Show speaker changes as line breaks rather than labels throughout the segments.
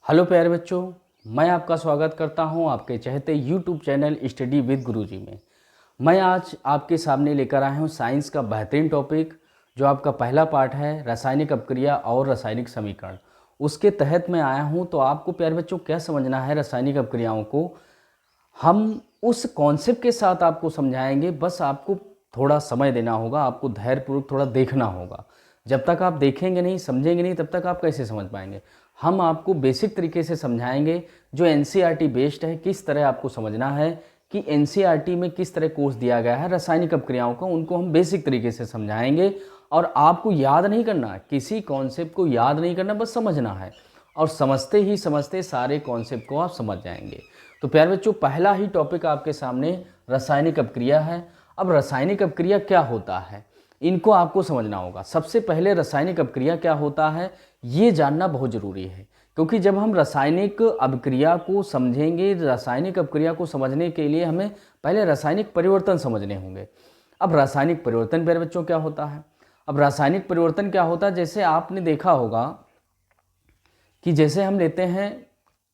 Hello प्यारे बच्चों, मैं आपका स्वागत करता हूं आपके चहते यूट्यूब चैनल स्टडी विद गुरुजी में। मैं आज आपके सामने लेकर आया हूं साइंस का बेहतरीन टॉपिक, जो आपका पहला पार्ट है रासायनिक अपक्रिया और रासायनिक समीकरण। उसके तहत मैं आया हूं। तो आपको प्यारे बच्चों क्या समझना है रासायनिक अपक्रियाओं को, हम उस कॉन्सेप्ट के साथ आपको समझाएंगे। बस आपको थोड़ा समय देना होगा, आपको धैर्यपूर्वक थोड़ा देखना होगा। जब तक आप देखेंगे नहीं, समझेंगे नहीं, तब तक आप कैसे समझ पाएंगे। हम आपको बेसिक तरीके से समझाएंगे, जो एनसीईआरटी बेस्ड है। किस तरह आपको समझना है कि एनसीईआरटी में किस तरह कोर्स दिया गया है रासायनिक अपक्रियाओं का, उनको हम बेसिक तरीके से समझाएंगे। और आपको याद नहीं करना, किसी कॉन्सेप्ट को याद नहीं करना, बस समझना है। और समझते ही समझते सारे कॉन्सेप्ट को आप समझ जाएंगे। तो प्यारे बच्चों, पहला ही टॉपिक आपके सामने रासायनिक अपक्रिया है। अब रासायनिक अपक्रिया क्या होता है, इनको आपको समझना होगा। सबसे पहले रासायनिक अपक्रिया क्या होता है ये जानना बहुत ज़रूरी है, क्योंकि जब हम रासायनिक अपक्रिया को समझेंगे, रासायनिक अपक्रिया को समझने के लिए हमें पहले रासायनिक परिवर्तन समझने होंगे। अब रासायनिक परिवर्तन प्यारे बच्चों क्या होता है? अब रासायनिक परिवर्तन क्या होता है, जैसे आपने देखा होगा कि जैसे हम लेते हैं,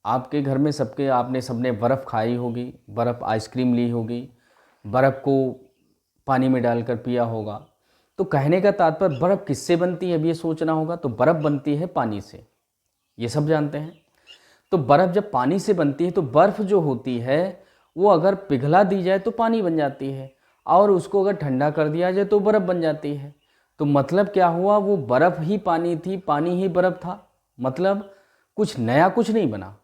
आपके घर में सबने बर्फ़ खाई होगी, बर्फ़ आइसक्रीम ली होगी, बर्फ़ को पानी में डालकर पिया होगा। तो कहने का तात्पर्य बर्फ़ किससे बनती है, अब ये सोचना होगा। तो बर्फ़ बनती है पानी से, ये सब जानते हैं। तो बर्फ़ जब पानी से बनती है तो बर्फ़ जो होती है वो अगर पिघला दी जाए तो पानी बन जाती है, और उसको अगर ठंडा कर दिया जाए तो बर्फ़ बन जाती है। तो मतलब क्या हुआ, वो बर्फ़ ही पानी थी, पानी ही बर्फ़ था। मतलब कुछ नया कुछ नहीं बना,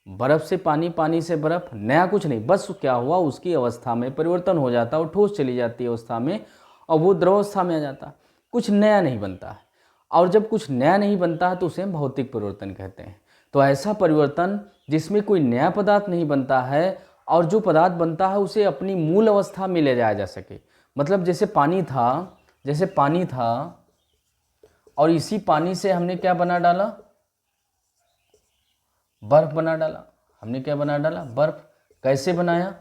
बर्फ़ से पानी, पानी से बर्फ़, नया कुछ नहीं। बस क्या हुआ, उसकी अवस्था में परिवर्तन हो जाता और ठोस चली जाती है अवस्था में, और वो द्रव अवस्था में आ जाता। कुछ नया नहीं बनता है। और जब कुछ नया नहीं बनता है तो उसे हम भौतिक परिवर्तन कहते हैं। तो ऐसा परिवर्तन जिसमें कोई नया पदार्थ नहीं बनता है, और जो पदार्थ बनता है उसे अपनी मूल अवस्था में ले जाया जा सके। मतलब जैसे पानी था और इसी पानी से हमने क्या बना डाला, बर्फ बना डाला। हमने क्या बना डाला, बर्फ। कैसे बनाया,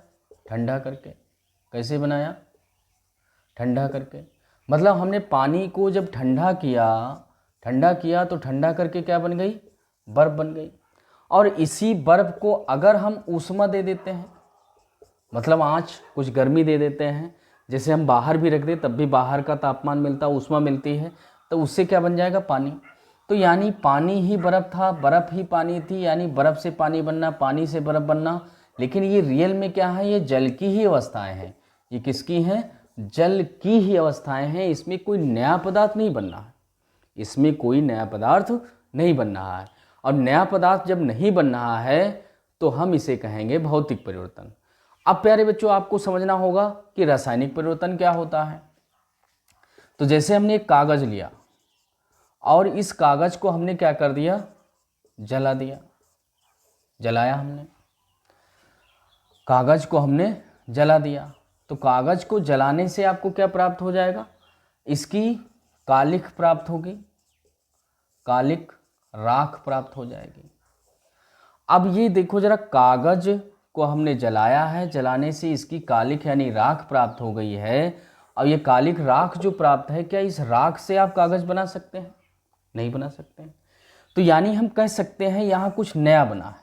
ठंडा करके। कैसे बनाया, ठंडा करके। मतलब हमने पानी को जब ठंडा किया तो ठंडा करके क्या बन गई, बर्फ बन गई। और इसी बर्फ को अगर हम ऊष्मा दे देते हैं, मतलब आँच, कुछ गर्मी दे देते हैं, जैसे हम बाहर भी रख दें तब भी बाहर का तापमान मिलता, ऊष्मा मिलती है, तो उससे क्या बन जाएगा, पानी। तो यानी पानी ही बर्फ़ था, बर्फ़ ही पानी थी, यानी बर्फ़ से पानी बनना, पानी से बर्फ़ बनना। लेकिन ये रियल में क्या है, ये जल की ही अवस्थाएं हैं। ये किसकी हैं, जल की ही अवस्थाएं हैं। इसमें कोई नया पदार्थ नहीं बन रहा है, इसमें कोई नया पदार्थ नहीं बन रहा है। और नया पदार्थ जब नहीं बन रहा है तो हम इसे कहेंगे भौतिक परिवर्तन। अब प्यारे बच्चों, आपको समझना होगा कि रासायनिक परिवर्तन क्या होता है। तो जैसे हमने एक कागज़ लिया और इस कागज़ को हमने क्या कर दिया, जला दिया। जलाया हमने, कागज़ को हमने जला दिया। तो कागज़ को जलाने से आपको क्या प्राप्त हो जाएगा, इसकी कालिख प्राप्त होगी, कालिक राख प्राप्त हो जाएगी। अब ये देखो जरा, कागज़ को हमने जलाया है, जलाने से इसकी कालिक यानी राख प्राप्त हो गई है। और ये कालिक राख जो प्राप्त है, क्या इस राख से आप कागज़ बना सकते हैं, नहीं बना सकते हैं। तो यानी हम कह सकते हैं यहाँ कुछ नया बना है,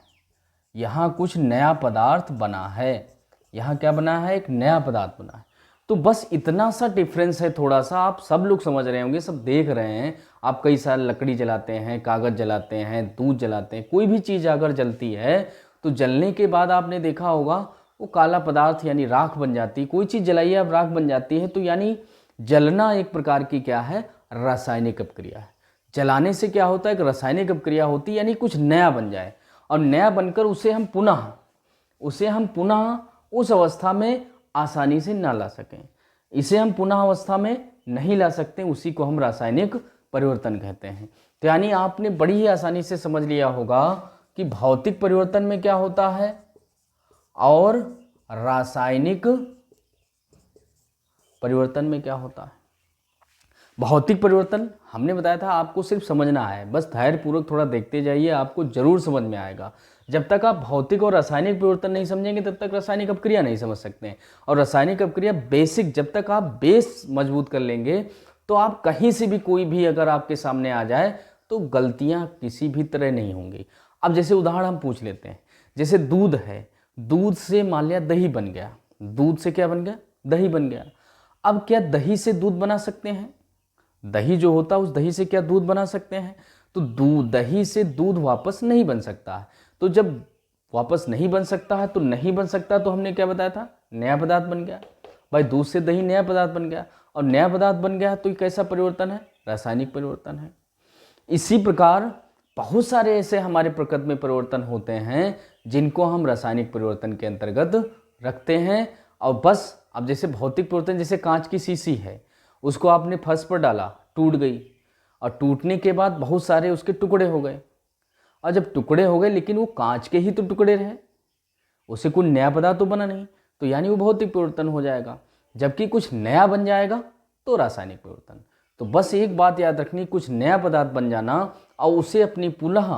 यहाँ कुछ नया पदार्थ बना है। यहाँ क्या बना है, एक नया पदार्थ बना है। तो बस इतना सा डिफरेंस है, थोड़ा सा। आप सब लोग समझ रहे होंगे, सब देख रहे हैं। आप कई सारे लकड़ी जलाते हैं, कागज़ जलाते हैं, दूध जलाते हैं, कोई भी चीज़ अगर जलती है तो जलने के बाद आपने देखा होगा वो काला पदार्थ यानी राख बन जाती है। कोई चीज़ जलाइए अब राख बन जाती है। तो यानी जलना एक प्रकार की क्या है, रासायनिक अपक्रिया है। जलाने से क्या होता है, एक रासायनिक अपक्रिया होती है, यानी कुछ नया बन जाए। और नया बनकर उसे हम पुनः उस अवस्था में आसानी से ना ला सकें, इसे हम पुनः अवस्था में नहीं ला सकते, उसी को हम रासायनिक परिवर्तन कहते हैं। तो यानी आपने बड़ी ही आसानी से समझ लिया होगा कि भौतिक परिवर्तन में क्या होता है और रासायनिक परिवर्तन में क्या होता है। भौतिक परिवर्तन हमने बताया था, आपको सिर्फ समझना है, बस धैर्यपूर्वक थोड़ा देखते जाइए, आपको जरूर समझ में आएगा। जब तक आप भौतिक और रासायनिक परिवर्तन नहीं समझेंगे तब तक रासायनिक अपक्रिया नहीं समझ सकते हैं। और रासायनिक अपक्रिया बेसिक, जब तक आप बेस मजबूत कर लेंगे तो आप कहीं से भी कोई भी अगर आपके सामने आ जाए तो गलतियां किसी भी तरह नहीं होंगी। अब जैसे उदाहरण हम पूछ लेते हैं, जैसे दूध है, दूध से मान लिया दही बन गया, दूध से क्या बन गया, दही बन गया। अब क्या दही से दूध बना सकते हैं? दही जो होता है उस दही से क्या दूध बना सकते हैं? तो दूध, दही से दूध वापस नहीं बन सकता है। तो जब वापस नहीं बन सकता है तो नहीं बन सकता, तो हमने क्या बताया था, नया पदार्थ बन गया। भाई दूध से दही नया पदार्थ बन गया, और नया पदार्थ बन गया तो ये कैसा परिवर्तन है, रासायनिक परिवर्तन है। इसी प्रकार बहुत सारे ऐसे हमारे प्रकृति में परिवर्तन होते हैं जिनको हम रासायनिक परिवर्तन के अंतर्गत रखते हैं। और बस अब जैसे भौतिक परिवर्तन, जैसे कांच की शीशी है, उसको आपने फर्श पर डाला, टूट गई, और टूटने के बाद बहुत सारे उसके टुकड़े हो गए। और जब टुकड़े हो गए लेकिन वो कांच के ही तो टुकड़े रहे, उसे कोई नया पदार्थ तो बना नहीं, तो यानी वो भौतिक परिवर्तन हो जाएगा। जबकि कुछ नया बन जाएगा तो रासायनिक परिवर्तन। तो बस एक बात याद रखनी, कुछ नया पदार्थ बन जाना और उसे अपनी पुनः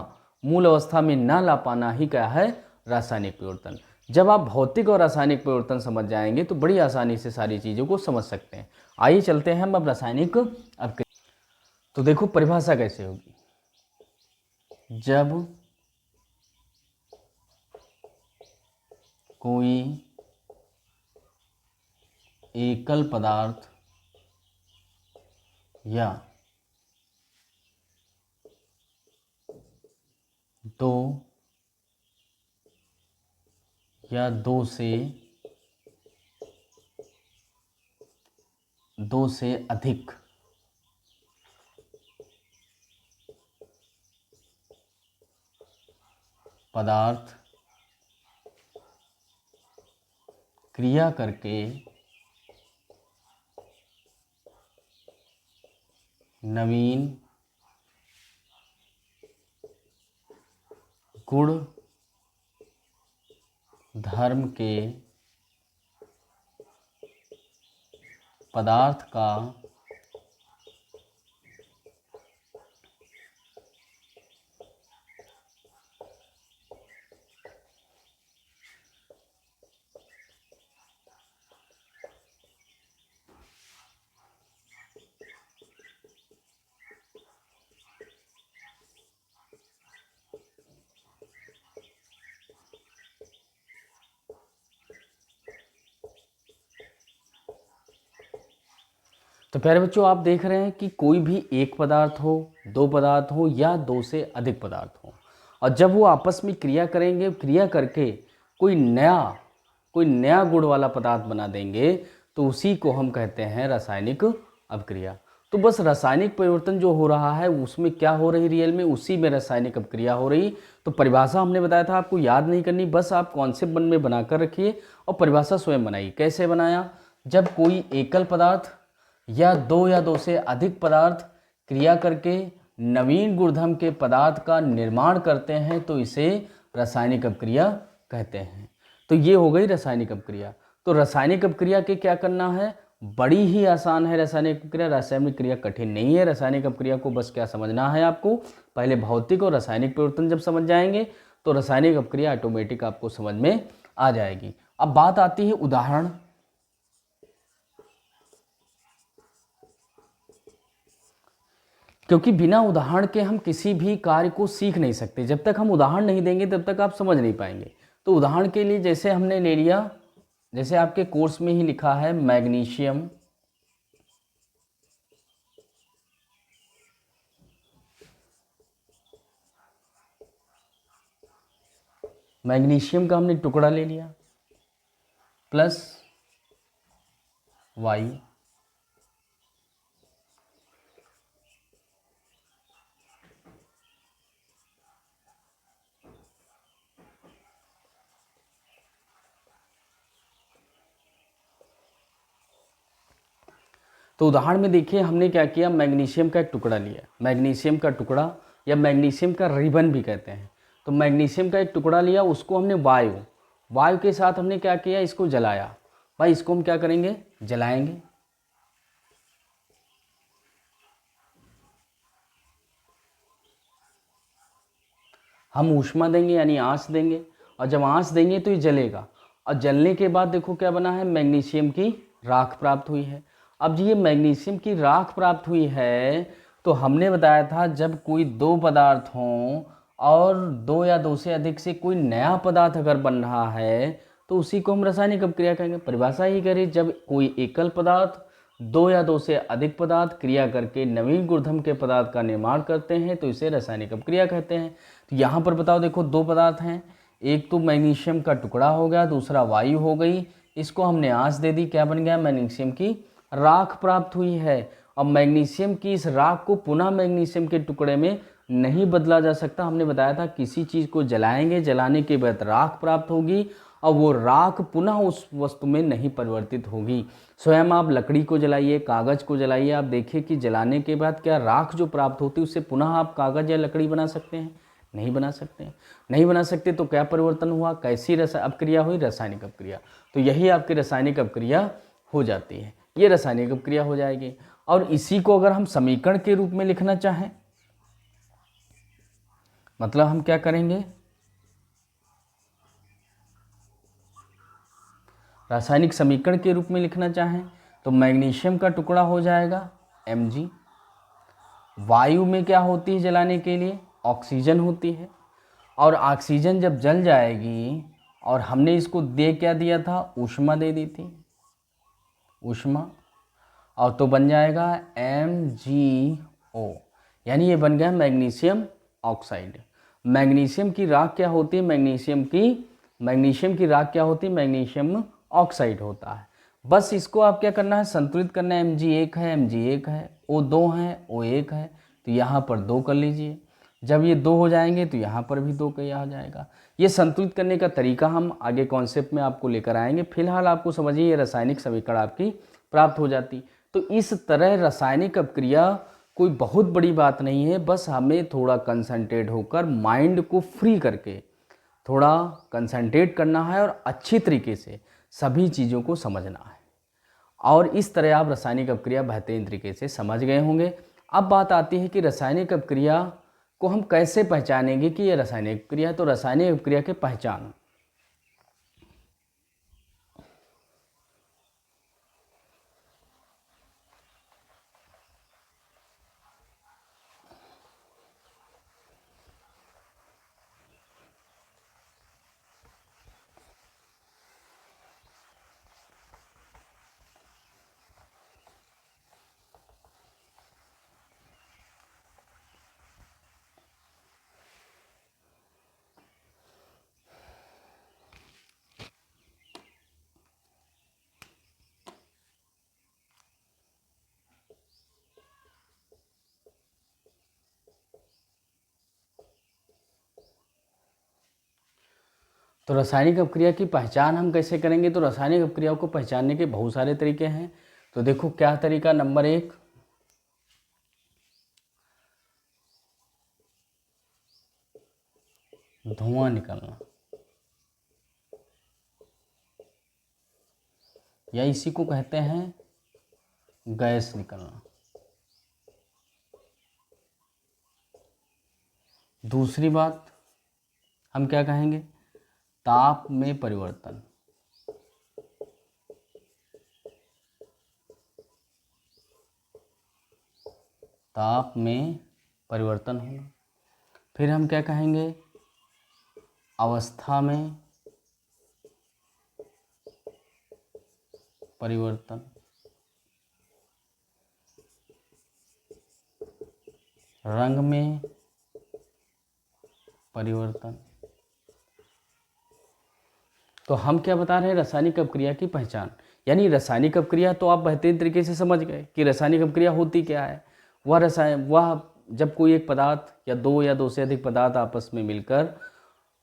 मूल अवस्था में ना ला पाना ही क्या है, रासायनिक परिवर्तन। जब आप भौतिक और रासायनिक परिवर्तन समझ जाएंगे तो बड़ी आसानी से सारी चीज़ों को समझ सकते हैं। आइए चलते हैं हम अब रासायनिक अब। तो देखो परिभाषा कैसे होगी, जब कोई एकल पदार्थ या दो या दो से अधिक पदार्थ क्रिया करके नवीन गुण धर्म के पदार्थ का तो प्यारे बच्चों, आप देख रहे हैं कि कोई भी एक पदार्थ हो, दो पदार्थ हो या दो से अधिक पदार्थ हो, और जब वो आपस में क्रिया करेंगे, क्रिया करके कोई नया गुण वाला पदार्थ बना देंगे, तो उसी को हम कहते हैं रासायनिक अपक्रिया। तो बस रासायनिक परिवर्तन जो हो रहा है उसमें क्या हो रही, रियल में उसी में रासायनिक अपक्रिया हो रही। तो परिभाषा हमने बताया था, आपको याद नहीं करनी, बस आप कॉन्सेप्ट मन में बनाकर रखिए और परिभाषा स्वयं बनाइए। कैसे बनाया, जब कोई एकल पदार्थ या दो से अधिक पदार्थ क्रिया करके नवीन गुणधर्म के पदार्थ का निर्माण करते हैं तो इसे रासायनिक अपक्रिया कहते हैं। तो ये हो गई रासायनिक अपक्रिया। तो रासायनिक अपक्रिया के क्या करना है, बड़ी ही आसान है रासायनिक अपक्रिया। रासायनिक क्रिया कठिन नहीं है। रासायनिक अपक्रिया को बस क्या समझना है आपको, पहले भौतिक और रासायनिक परिवर्तन जब समझ जाएंगे तो रासायनिक अपक्रिया ऑटोमेटिक आपको समझ में आ जाएगी। अब बात आती है उदाहरण। क्योंकि बिना उदाहरण के हम किसी भी कार्य को सीख नहीं सकते। जब तक हम उदाहरण नहीं देंगे तब तक आप समझ नहीं पाएंगे। तो उदाहरण के लिए जैसे हमने ले लिया, जैसे आपके कोर्स में ही लिखा है मैग्नीशियम, मैग्नीशियम का हमने टुकड़ा ले लिया प्लस वाई, तो उदाहरण में देखिए हमने क्या किया, मैग्नीशियम का एक टुकड़ा लिया, मैग्नीशियम का टुकड़ा या मैग्नीशियम का रिबन भी कहते हैं। तो मैग्नीशियम का एक टुकड़ा लिया, उसको हमने वायु के साथ हमने क्या किया, इसको जलाया। भाई इसको हम क्या करेंगे, जलाएंगे। हम ऊष्मा देंगे यानी आंच देंगे, और जब आंच देंगे तो ये जलेगा, और जलने के बाद देखो क्या बना है, मैग्नीशियम की राख प्राप्त हुई है। अब ये मैग्नीशियम की राख प्राप्त हुई है, तो हमने बताया था जब कोई दो पदार्थ हों और दो या दो से अधिक से कोई नया पदार्थ अगर बन रहा है तो उसी को हम रासायनिक अपक्रिया कहेंगे। परिभाषा ही करें, जब कोई एकल पदार्थ दो या दो से अधिक पदार्थ क्रिया करके नवीन गुणधर्म के पदार्थ का निर्माण करते हैं तो इसे रासायनिक अपक्रिया कहते हैं। तो यहाँ पर बताओ, देखो दो पदार्थ हैं, एक तो मैग्नीशियम का टुकड़ा हो गया, दूसरा वायु हो गई। इसको हमने आंच दे दी, क्या बन गया? मैग्नीशियम की राख प्राप्त हुई है। अब मैग्नीशियम की इस राख को पुनः मैग्नीशियम के टुकड़े में नहीं बदला जा सकता। हमने बताया था किसी चीज़ को जलाएंगे, जलाने के बाद राख प्राप्त होगी और वो राख पुनः उस वस्तु में नहीं परिवर्तित होगी। स्वयं आप लकड़ी को जलाइए, कागज़ को जलाइए, आप देखिए कि जलाने के बाद क्या राख जो प्राप्त होती है उससे पुनः आप कागज़ या लकड़ी बना सकते हैं? नहीं बना सकते। नहीं बना सकते तो क्या परिवर्तन हुआ? कैसी अपक्रिया हुई? रासायनिक अपक्रिया। तो यही आपकी रासायनिक अपक्रिया हो जाती है, ये रासायनिक अपक्रिया हो जाएगी। और इसी को अगर हम समीकरण के रूप में लिखना चाहें, मतलब हम क्या करेंगे? रासायनिक समीकरण के रूप में लिखना चाहें तो मैग्नीशियम का टुकड़ा हो जाएगा Mg। वायु में क्या होती है जलाने के लिए? ऑक्सीजन होती है। और ऑक्सीजन जब जल जाएगी, और हमने इसको दे क्या दिया था? ऊष्मा दे दी थी, ऊष्मा, और तो बन जाएगा MgO, यानी ये बन गया मैग्नीशियम ऑक्साइड। मैग्नीशियम की राख क्या होती है? मैग्नीशियम की राख क्या होती है? मैग्नीशियम ऑक्साइड होता है। बस इसको आप क्या करना है? संतुलित करना है। Mg1 है, Mg1 है, O2 है, O1 है, तो यहाँ पर 2 कर लीजिए। जब ये 2 हो जाएंगे तो यहाँ पर भी 2 किया हो जाएगा। ये संतुलित करने का तरीका हम आगे कॉन्सेप्ट में आपको लेकर आएंगे। फिलहाल आपको समझिए ये रासायनिक समीकरण आपकी प्राप्त हो जाती। तो इस तरह रासायनिक अपक्रिया कोई बहुत बड़ी बात नहीं है, बस हमें थोड़ा कंसंट्रेट होकर माइंड को फ्री करके थोड़ा कंसंट्रेट करना है और अच्छी तरीके से सभी चीज़ों को समझना है। और इस तरह आप रासायनिक अपक्रिया बेहतरीन तरीके से समझ गए होंगे। अब बात आती है कि रासायनिक अपक्रिया को हम कैसे पहचानेंगे कि ये रासायनिक अपक्रिया। तो रासायनिक अपक्रिया की पहचान, तो रासायनिक अपक्रिया की पहचान हम कैसे करेंगे? तो रासायनिक अपक्रियाओं को पहचानने के बहुत सारे तरीके हैं। तो देखो क्या तरीका, नंबर 1, धुआं निकलना, या इसी को कहते हैं गैस निकलना। दूसरी बात हम क्या कहेंगे? ताप में परिवर्तन। ताप में परिवर्तन होना। फिर हम क्या कहेंगे? अवस्था में परिवर्तन। रंग में परिवर्तन। तो हम क्या बता रहे हैं? रासायनिक अपक्रिया की पहचान, यानी रासायनिक अपक्रिया तो आप बेहतरीन तरीके से समझ गए कि रासायनिक अपक्रिया होती क्या है। वह जब कोई एक पदार्थ या दो से अधिक पदार्थ आपस में मिलकर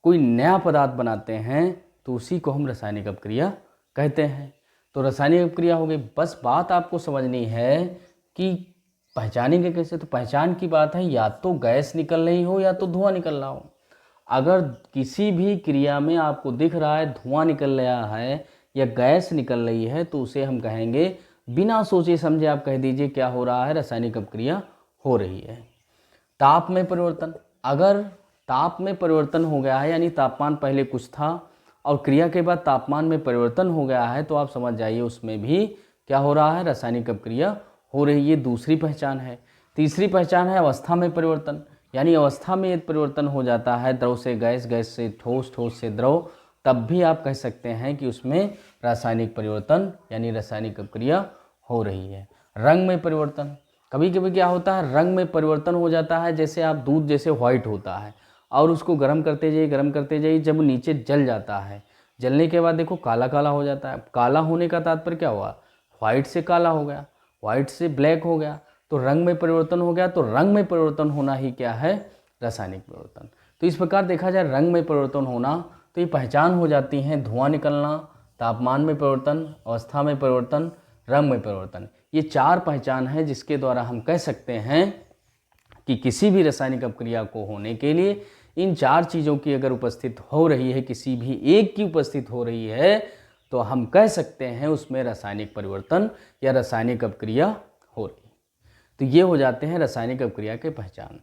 कोई नया पदार्थ बनाते हैं तो उसी को हम रासायनिक अपक्रिया कहते हैं। तो रासायनिक अपक्रिया हो गई। बस बात आपको समझनी है कि पहचानेंगे कैसे। तो पहचान की बात है, या तो गैस निकल रही हो या तो धुआं निकल रहा हो। अगर किसी भी क्रिया में आपको दिख रहा है धुआं निकल रहा है या गैस निकल रही है तो उसे हम कहेंगे, बिना सोचे समझे आप कह दीजिए क्या हो रहा है? रासायनिक अपक्रिया हो रही है। ताप में परिवर्तन, अगर ताप में परिवर्तन हो गया है, यानी तापमान पहले कुछ था और क्रिया के बाद तापमान में परिवर्तन हो गया है, तो आप समझ जाइए उसमें भी क्या हो रहा है? रासायनिक अपक्रिया हो रही है। ये दूसरी पहचान है। तीसरी पहचान है अवस्था में परिवर्तन, यानी अवस्था में यदि परिवर्तन हो जाता है, द्रव से गैस, गैस से ठोस, ठोस से द्रव, तब भी आप कह सकते हैं कि उसमें रासायनिक परिवर्तन यानी रासायनिक अपक्रिया हो रही है। रंग में परिवर्तन, कभी कभी क्या होता है, रंग में परिवर्तन हो जाता है। जैसे आप दूध जैसे व्हाइट होता है और उसको गर्म करते जाइए, गर्म करते जाइए, जब नीचे जल जाता है, जलने के बाद देखो काला काला हो जाता है। काला होने का तात्पर्य क्या हुआ, व्हाइट से काला हो गया, व्हाइट से ब्लैक हो गया, तो रंग में परिवर्तन हो गया। तो रंग में परिवर्तन होना ही क्या है, रासायनिक परिवर्तन। तो इस प्रकार देखा जाए रंग में परिवर्तन होना, तो ये पहचान हो जाती है, धुआं निकलना, तापमान में परिवर्तन, अवस्था में परिवर्तन, रंग में परिवर्तन। ये 4 पहचान है जिसके द्वारा हम कह सकते हैं कि किसी भी रासायनिक अपक्रिया को होने के लिए इन 4 चीज़ों की अगर उपस्थित हो रही है, किसी भी एक की उपस्थित हो रही है, तो हम कह सकते हैं उसमें रासायनिक परिवर्तन या रासायनिक अपक्रिया हो रही है। तो ये हो जाते हैं रासायनिक अपक्रिया के पहचान।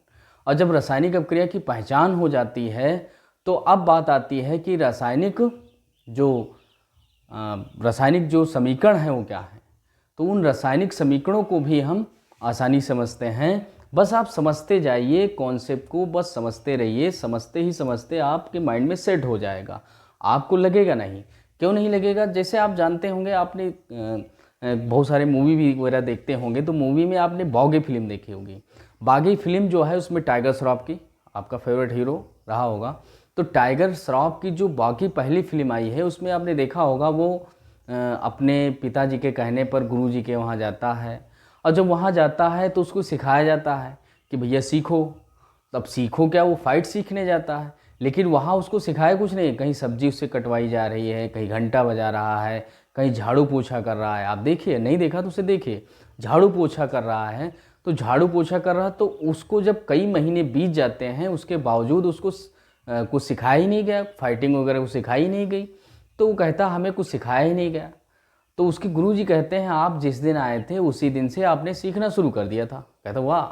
और जब रासायनिक अपक्रिया की पहचान हो जाती है, तो अब बात आती है कि रासायनिक जो समीकरण है वो क्या है। तो उन रासायनिक समीकरणों को भी हम आसानी समझते हैं। बस आप समझते जाइए कॉन्सेप्ट को, बस समझते रहिए, समझते ही समझते आपके माइंड में सेट हो जाएगा, आपको लगेगा नहीं। क्यों नहीं लगेगा, जैसे आप जानते होंगे, आपने बहुत सारे मूवी भी वगैरह देखते होंगे, तो मूवी में आपने बागी फिल्म देखी होगी। बागी फिल्म जो है उसमें टाइगर श्रॉफ की आपका फेवरेट हीरो रहा होगा। तो टाइगर श्रॉफ की जो बागी पहली फिल्म आई है, उसमें आपने देखा होगा वो अपने पिताजी के कहने पर गुरुजी के वहाँ जाता है, और जब वहाँ जाता है तो उसको सिखाया जाता है कि भैया सीखो। तब सीखो क्या, वो फाइट सीखने जाता है, लेकिन वहाँ उसको सिखाया कुछ नहीं। कहीं सब्जी उससे कटवाई जा रही है, कहीं घंटा बजा रहा है, कहीं झाड़ू पोछा कर रहा है। आप देखिए, नहीं देखा तो उसे देखिए, झाड़ू पोछा कर रहा है। तो झाड़ू पोछा कर रहा, तो उसको जब कई महीने बीत जाते हैं, उसके बावजूद उसको कुछ सिखाया ही नहीं गया, फाइटिंग वगैरह को सिखाई नहीं गई। तो वो कहता हमें कुछ सिखाया ही नहीं गया। तो उसके गुरुजी कहते हैं आप जिस दिन आए थे उसी दिन से आपने सीखना शुरू कर दिया था। कहता वाह,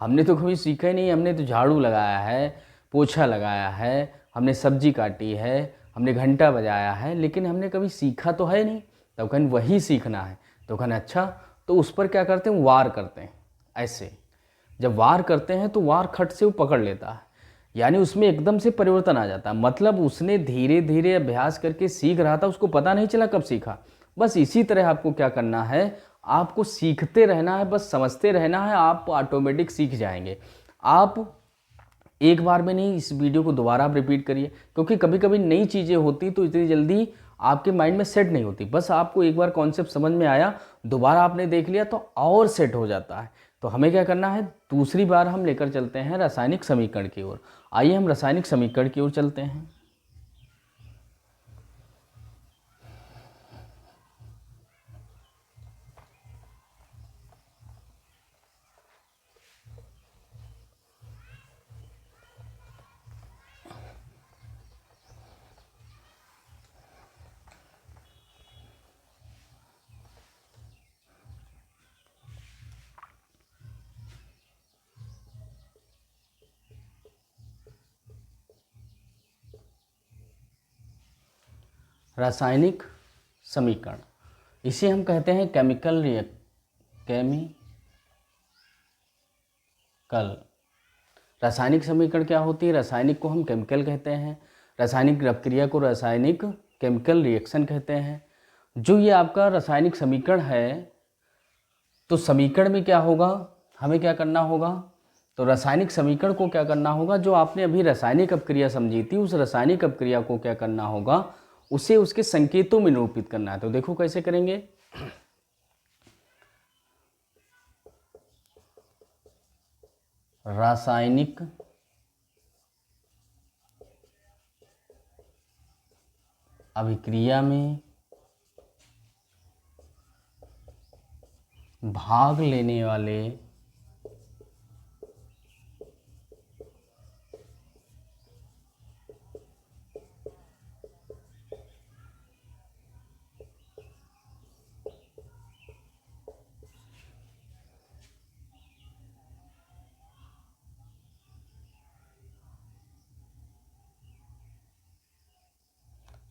हमने तो कभी सीखा ही नहीं, हमने तो झाड़ू लगाया है, पोछा लगाया है, हमने सब्जी काटी है, हमने घंटा बजाया है, लेकिन हमने कभी सीखा तो है नहीं। तब कहने वही सीखना है। तो कहने अच्छा। तो उस पर क्या करते हैं, वार करते हैं ऐसे। जब वार करते हैं तो वार खट से वो पकड़ लेता है, यानी उसमें एकदम से परिवर्तन आ जाता है। मतलब उसने धीरे धीरे अभ्यास करके सीख रहा था, उसको पता नहीं चला कब सीखा। बस इसी तरह आपको क्या करना है, आपको सीखते रहना है, बस समझते रहना है, आप ऑटोमेटिक सीख जाएंगे। आप एक बार में नहीं, इस वीडियो को दोबारा आप रिपीट करिए, क्योंकि कभी कभी नई चीज़ें होती तो इतनी जल्दी आपके माइंड में सेट नहीं होती। बस आपको एक बार कॉन्सेप्ट समझ में आया, दोबारा आपने देख लिया तो और सेट हो जाता है। तो हमें क्या करना है, दूसरी बार हम लेकर चलते हैं रासायनिक समीकरण की ओर। आइए हम रासायनिक समीकरण की ओर चलते हैं। रासायनिक समीकरण, इसे हम कहते हैं केमिकल। रासायनिक समीकरण क्या होती है, रासायनिक को हम केमिकल कहते हैं, रासायनिक प्रक्रिया को रासायनिक केमिकल रिएक्शन कहते हैं। जो ये आपका रासायनिक समीकरण है, तो समीकरण में क्या होगा, हमें क्या करना होगा, तो रासायनिक समीकरण को क्या करना होगा, जो आपने अभी रासायनिक अपक्रिया समझी थी, उस रासायनिक अपक्रिया को क्या करना होगा, उसे उसके संकेतों में निरूपित करना है। तो देखो कैसे करेंगे। रासायनिक अभिक्रिया में भाग लेने वाले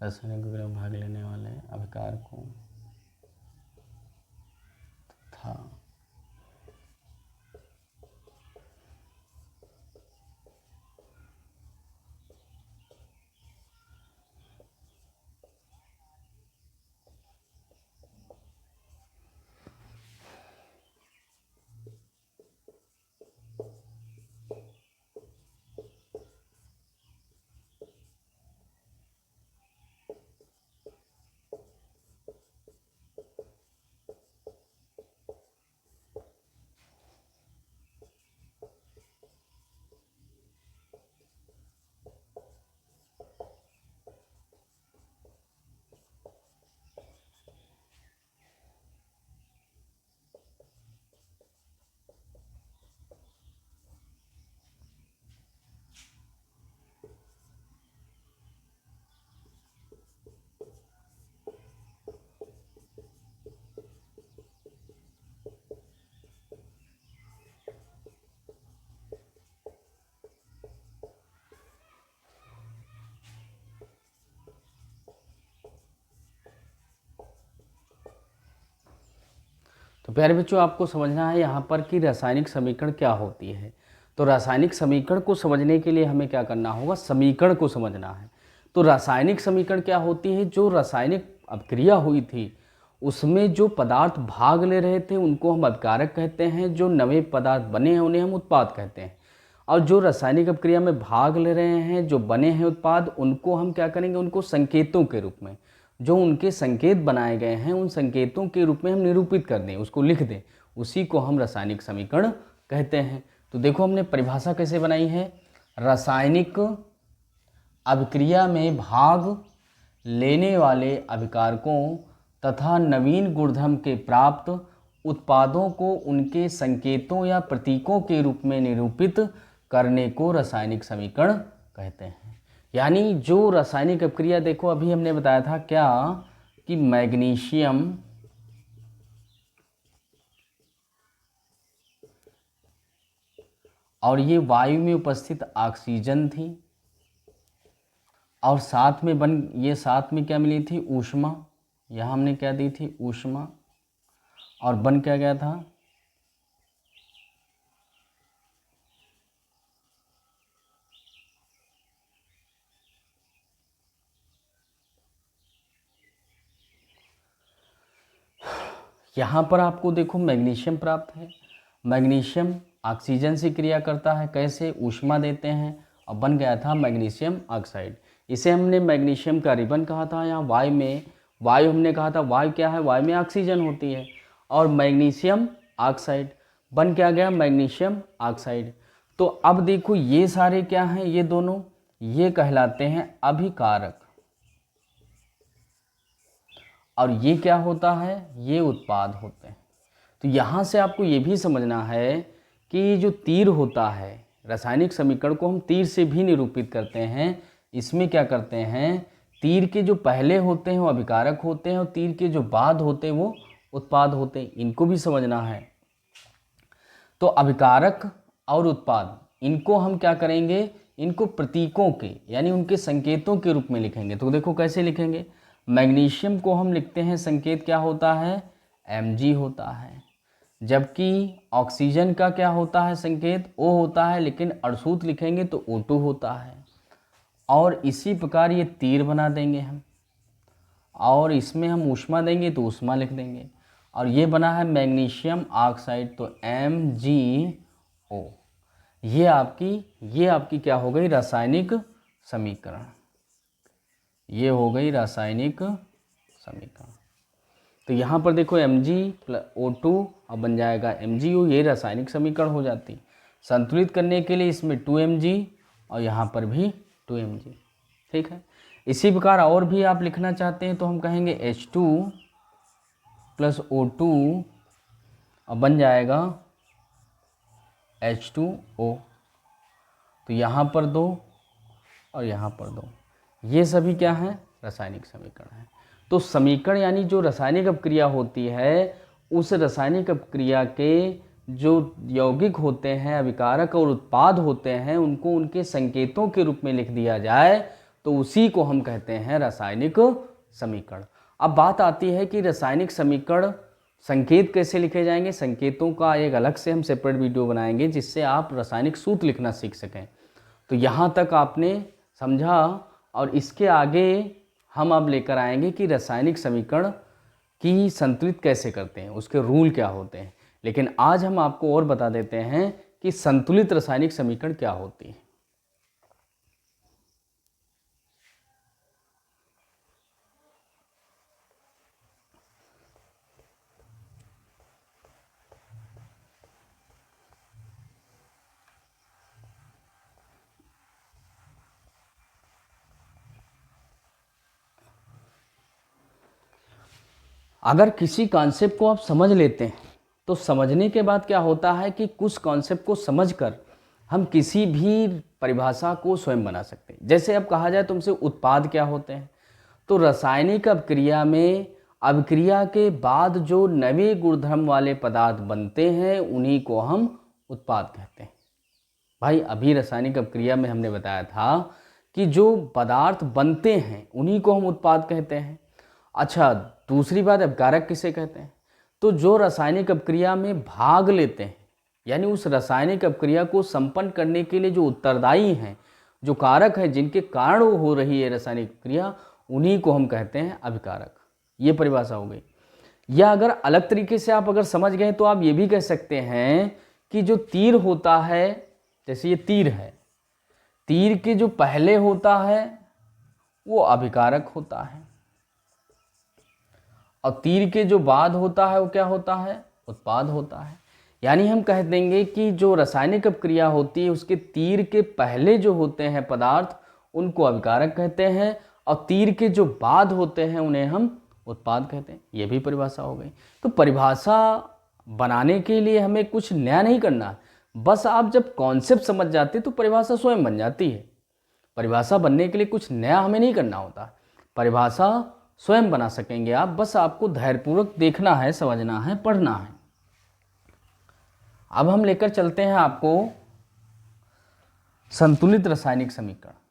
रासायनिक अभिक्रिया में भाग लेने वाले अभिकार को था तो प्यारे बच्चों, आपको समझना है यहाँ पर कि रासायनिक समीकरण क्या होती है। तो रासायनिक समीकरण को समझने के लिए हमें क्या करना होगा, समीकरण को समझना है। तो रासायनिक समीकरण क्या होती है, जो रासायनिक अभिक्रिया हुई थी उसमें जो पदार्थ भाग ले रहे थे उनको हम अभिकारक कहते हैं, जो नए पदार्थ बने हैं उन्हें हम उत्पाद कहते हैं। और जो रासायनिक अभिक्रिया में भाग ले रहे हैं, जो बने हैं उत्पाद, उनको हम क्या करेंगे, उनको संकेतों के रूप में, जो उनके संकेत बनाए गए हैं उन संकेतों के रूप में हम निरूपित कर दें, उसको लिख दें, उसी को हम रासायनिक समीकरण कहते हैं। तो देखो हमने परिभाषा कैसे बनाई है, रासायनिक अभिक्रिया में भाग लेने वाले अभिकारकों तथा नवीन गुणधर्म के प्राप्त उत्पादों को उनके संकेतों या प्रतीकों के रूप में निरूपित करने को रासायनिक समीकरण कहते हैं। यानी जो रासायनिक अभिक्रिया, देखो अभी हमने बताया था क्या कि मैग्नीशियम और ये वायु में उपस्थित ऑक्सीजन थी, और साथ में ये साथ में क्या मिली थी, ऊष्मा। यहाँ हमने क्या दी थी, ऊष्मा, और बन क्या गया था, यहाँ पर आपको देखो मैग्नीशियम प्राप्त है। मैग्नीशियम ऑक्सीजन से क्रिया करता है, कैसे, ऊष्मा देते हैं, और बन गया था मैग्नीशियम ऑक्साइड। इसे हमने मैग्नीशियम का रिबन कहा था। यहाँ वायु हमने कहा था, वायु क्या है, वायु में ऑक्सीजन होती है, और मैग्नीशियम ऑक्साइड बन क्या गया, मैग्नीशियम ऑक्साइड। तो अब देखो ये सारे क्या हैं, ये दोनों ये कहलाते हैं अभिकारक, और ये क्या होता है, ये उत्पाद होते हैं। तो यहाँ से आपको ये भी समझना है कि जो तीर होता है, रासायनिक समीकरण को हम तीर से भी निरूपित करते हैं। इसमें क्या करते हैं, तीर के जो पहले होते हैं वो अभिकारक होते हैं, और तीर के जो बाद होते हैं वो उत्पाद होते हैं, इनको भी समझना है। तो अभिकारक और उत्पाद, इनको हम क्या करेंगे, इनको प्रतीकों के यानी उनके संकेतों के रूप में लिखेंगे। तो देखो कैसे लिखेंगे, मैग्नीशियम को हम लिखते हैं, संकेत क्या होता है, Mg होता है, जबकि ऑक्सीजन का क्या होता है, संकेत O होता है, लेकिन अड़सूत लिखेंगे तो O2 होता है। और इसी प्रकार ये तीर बना देंगे हम, और इसमें हम ऊष्मा देंगे तो ऊष्मा लिख देंगे, और ये बना है मैग्नीशियम ऑक्साइड तो MgO। ये आपकी क्या हो गई, रासायनिक समीकरण, ये हो गई रासायनिक समीकरण। तो यहाँ पर देखो Mg+O2 अब बन जाएगा MgO, ये रासायनिक समीकरण हो जाती। संतुलित करने के लिए इसमें 2Mg और यहाँ पर भी 2Mg, ठीक है। इसी प्रकार और भी आप लिखना चाहते हैं तो हम कहेंगे H2+O2 अब बन जाएगा H2O। तो यहाँ पर 2 और यहाँ पर 2, ये सभी क्या हैं, रासायनिक समीकरण है। तो समीकरण यानी जो रासायनिक अपक्रिया होती है, उस रासायनिक अपक्रिया के जो यौगिक होते हैं, अभिकारक और उत्पाद होते हैं, उनको उनके संकेतों के रूप में लिख दिया जाए तो उसी को हम कहते हैं रासायनिक समीकरण। अब बात आती है कि रासायनिक समीकरण संकेत कैसे लिखे जाएंगे। संकेतों का एक अलग से हम सेपरेट वीडियो बनाएंगे जिससे आप रासायनिक सूत्र लिखना सीख सकें। तो यहाँ तक आपने समझा, और इसके आगे हम अब लेकर आएंगे कि रासायनिक समीकरण की संतुलित कैसे करते हैं, उसके रूल क्या होते हैं। लेकिन आज हम आपको और बता देते हैं कि संतुलित रासायनिक समीकरण क्या होती है। अगर किसी कॉन्सेप्ट को आप समझ लेते हैं तो समझने के बाद क्या होता है कि कुछ कॉन्सेप्ट को समझकर हम किसी भी परिभाषा को स्वयं बना सकते हैं। जैसे अब कहा जाए तुमसे उत्पाद क्या होते हैं, तो रासायनिक अभिक्रिया में अभिक्रिया के बाद जो नए गुणधर्म वाले पदार्थ बनते हैं उन्हीं को हम उत्पाद कहते हैं। भाई अभी रासायनिक अभिक्रिया में हमने बताया था कि जो पदार्थ बनते हैं उन्हीं को हम उत्पाद कहते हैं। अच्छा, दूसरी बात, अभिकारक किसे कहते हैं, तो जो रासायनिक अपक्रिया में भाग लेते हैं, यानी उस रासायनिक अपक्रिया को संपन्न करने के लिए जो उत्तरदायी हैं, जो कारक हैं, जिनके कारण वो हो रही है रासायनिक क्रिया, उन्हीं को हम कहते हैं अभिकारक। ये परिभाषा हो गई। या अगर अलग तरीके से आप अगर समझ गए तो आप ये भी कह सकते हैं कि जो तीर होता है, जैसे ये तीर है, तीर के जो पहले होता है वो अभिकारक होता है, और तीर के जो बाद होता है वो क्या होता है, उत्पाद होता है। यानी हम कह देंगे कि जो रासायनिक अपक्रिया होती है उसके तीर के पहले जो होते हैं पदार्थ उनको अभिकारक कहते हैं, और तीर के जो बाद होते हैं उन्हें हम उत्पाद कहते हैं। ये भी परिभाषा हो गई। तो परिभाषा बनाने के लिए हमें कुछ नया नहीं करना है, बस आप जब कॉन्सेप्ट समझ जाते तो परिभाषा स्वयं बन जाती है। परिभाषा बनने के लिए कुछ नया हमें नहीं करना होता, परिभाषा स्वयं बना सकेंगे आप, बस आपको धैर्यपूर्वक देखना है, समझना है, पढ़ना है। अब हम लेकर चलते हैं आपको संतुलित रासायनिक समीकरण।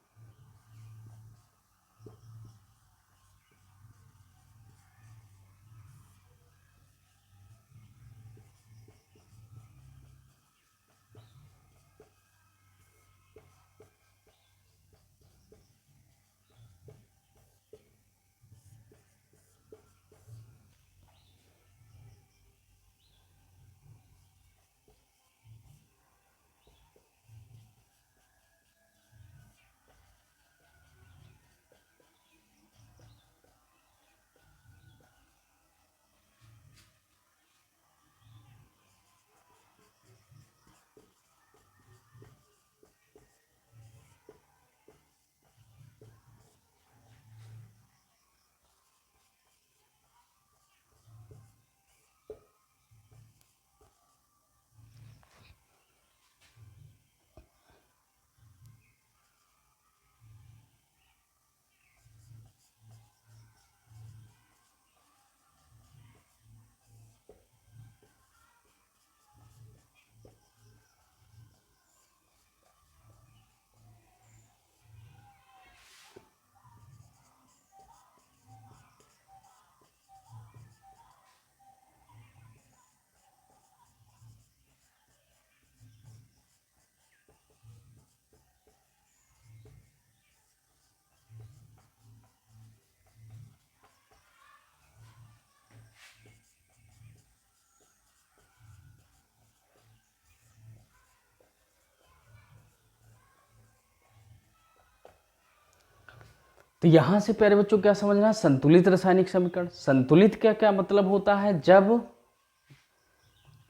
तो यहां से प्यारे बच्चों क्या समझना है, संतुलित रासायनिक समीकरण। संतुलित क्या क्या मतलब होता है, जब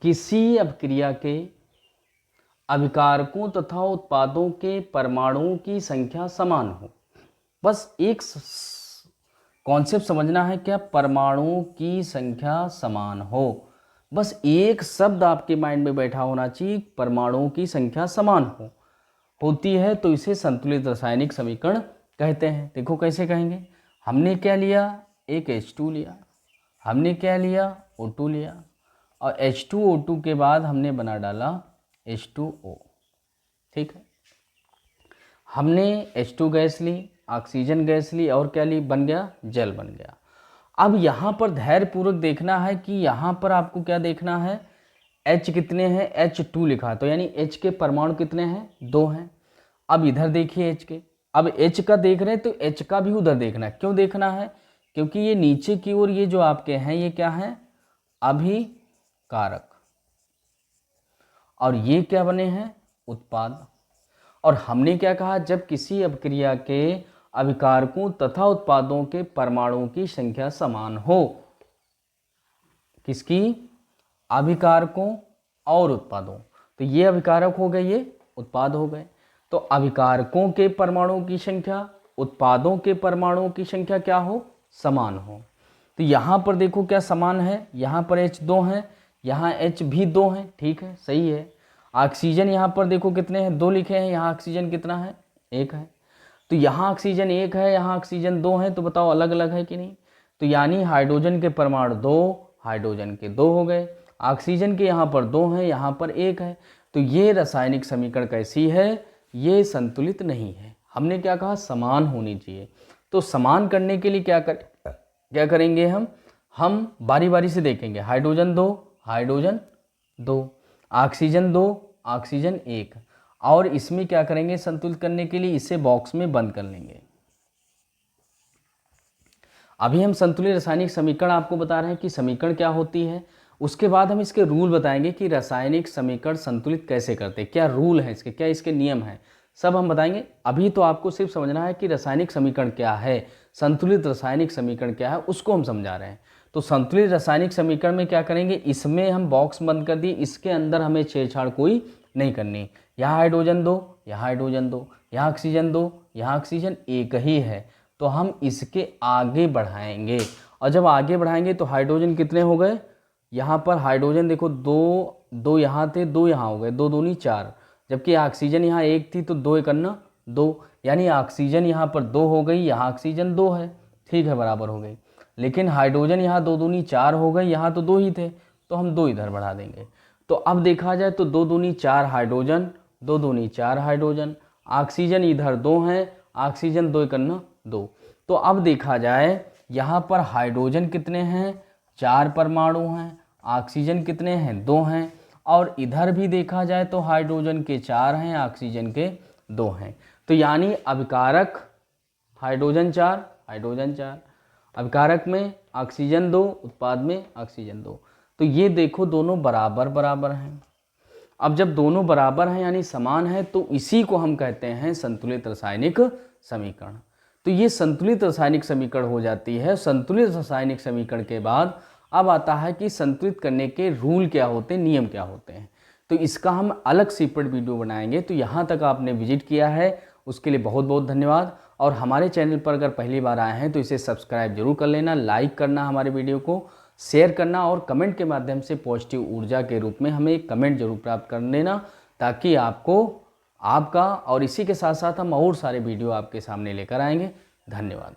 किसी अपक्रिया के अभिकारकों तथा उत्पादों के परमाणुओं की संख्या समान हो। बस एक कॉन्सेप्ट समझना है, क्या, परमाणुओं की संख्या समान हो। बस एक शब्द आपके माइंड में बैठा होना चाहिए, परमाणुओं की संख्या समान होती है तो इसे संतुलित रासायनिक समीकरण कहते हैं। देखो कैसे कहेंगे, हमने क्या लिया, एक H2 लिया, हमने क्या लिया, O2 लिया, और H2O2 के बाद हमने बना डाला H2O। ठीक है, हमने H2 गैस ली, ऑक्सीजन गैस ली, और क्या ली, बन गया, जल बन गया। अब यहाँ पर धैर्यपूर्वक देखना है कि यहाँ पर आपको क्या देखना है, H कितने हैं, H2 लिखा, तो यानी H के परमाणु कितने हैं, 2 हैं। अब इधर देखिए H के, अब H का देख रहे हैं तो H का भी उधर देखना है। क्यों देखना है, क्योंकि ये नीचे की ओर ये जो आपके हैं ये क्या है, अभिकारक, और ये क्या बने हैं, उत्पाद। और हमने क्या कहा, जब किसी अपक्रिया के अभिकारकों तथा उत्पादों के परमाणुओं की संख्या समान हो, किसकी, अभिकारकों और उत्पादों, तो ये अभिकारक हो गए, ये उत्पाद हो गए। तो अभिकारकों के परमाणुओं की संख्या, उत्पादों के परमाणुओं की संख्या क्या हो, समान हो। तो यहाँ पर देखो क्या समान है, यहाँ पर H2 है, यहाँ H भी 2 है, ठीक है, सही है। ऑक्सीजन यहाँ पर देखो कितने हैं, 2 लिखे हैं, यहाँ ऑक्सीजन कितना है, 1 है। तो यहाँ ऑक्सीजन 1 है, यहाँ ऑक्सीजन 2 है, तो बताओ अलग अलग है कि नहीं। तो यानी हाइड्रोजन के परमाणु 2, हाइड्रोजन के 2 हो गए, ऑक्सीजन के यहाँ पर 2 हैं, यहाँ पर 1 है। तो ये रासायनिक समीकरण कैसी है, ये संतुलित नहीं है। हमने क्या कहा, समान होनी चाहिए। तो समान करने के लिए क्या करेंगे हम बारी बारी से देखेंगे। हाइड्रोजन 2, हाइड्रोजन 2, ऑक्सीजन 2, ऑक्सीजन 1, और इसमें क्या करेंगे संतुलित करने के लिए इसे बॉक्स में बंद कर लेंगे। अभी हम संतुलित रासायनिक समीकरण आपको बता रहे हैं कि समीकरण क्या होती है, उसके बाद हम इसके रूल बताएंगे कि रासायनिक समीकरण संतुलित कैसे करते हैं, क्या रूल है इसके, क्या इसके नियम हैं, सब हम बताएंगे। अभी तो आपको सिर्फ समझना है कि रासायनिक समीकरण क्या है, संतुलित रासायनिक समीकरण क्या है, उसको हम समझा रहे हैं। तो संतुलित रासायनिक समीकरण में क्या करेंगे, इसमें हम बॉक्स बंद कर दिए, इसके अंदर हमें छेड़छाड़ कोई नहीं करनी। यहाँ हाइड्रोजन 2, यहाँ हाइड्रोजन 2, यहाँ ऑक्सीजन 2, यहाँ ऑक्सीजन 1 ही है, तो हम इसके आगे बढ़ाएंगे। और जब आगे बढ़ाएंगे तो हाइड्रोजन कितने हो गए, यहाँ पर हाइड्रोजन देखो 2 यहाँ थे, 2 यहाँ हो गए, 2 दूनी 4, जबकि ऑक्सीजन यहाँ 1 थी तो 2 1 2, यानी ऑक्सीजन यहाँ पर 2 हो गई, यहाँ ऑक्सीजन 2 है, ठीक है, बराबर हो गई। लेकिन हाइड्रोजन यहाँ 2 दूनी 4 हो गई, यहाँ तो 2 ही थे, तो हम 2 इधर बढ़ा देंगे। तो अब देखा जाए तो 2 दूनी 4 हाइड्रोजन, 2 दूनी 4 हाइड्रोजन, ऑक्सीजन इधर 2 हैं, ऑक्सीजन 2 1 2। तो अब देखा जाए यहाँ पर हाइड्रोजन कितने हैं, 4 परमाणु हैं, ऑक्सीजन कितने हैं, 2 हैं, और इधर भी देखा जाए तो हाइड्रोजन के 4 हैं, ऑक्सीजन के 2 हैं। तो यानी अभिकारक हाइड्रोजन 4, हाइड्रोजन 4, अभिकारक में ऑक्सीजन 2, उत्पाद में ऑक्सीजन 2। तो ये देखो दोनों बराबर बराबर हैं। अब जब दोनों बराबर हैं यानी समान है, तो इसी को हम कहते हैं संतुलित रासायनिक समीकरण। तो ये संतुलित रासायनिक समीकरण हो जाती है। संतुलित रासायनिक समीकरण के बाद अब आता है कि संतुलित करने के रूल क्या होते हैं, नियम क्या होते हैं। तो इसका हम अलग सेपरेट वीडियो बनाएंगे। तो यहाँ तक आपने विजिट किया है उसके लिए बहुत बहुत धन्यवाद। और हमारे चैनल पर अगर पहली बार आए हैं तो इसे सब्सक्राइब जरूर कर लेना, लाइक करना, हमारे वीडियो को शेयर करना, और कमेंट के माध्यम से पॉजिटिव ऊर्जा के रूप में हमें एक कमेंट जरूर प्राप्त कर लेना, ताकि आपको आपका, और इसी के साथ साथ हम और सारे वीडियो आपके सामने लेकर आएंगे। धन्यवाद।